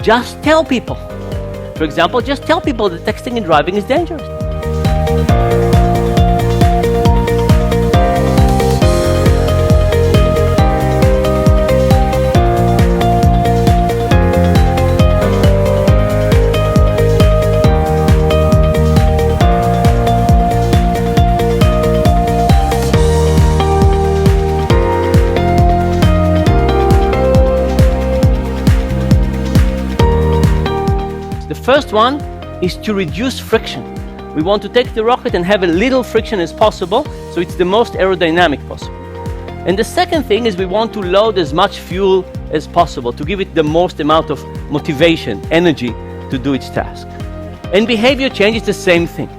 just tell people. For example, just tell people that texting and driving is dangerous. The first one is to reduce friction. We want to take the rocket and have as little friction as possible, so it's the most aerodynamic possible. And the second thing is we want to load as much fuel as possible to give it the most amount of motivation, energy to do its task. And behavior change is the same thing.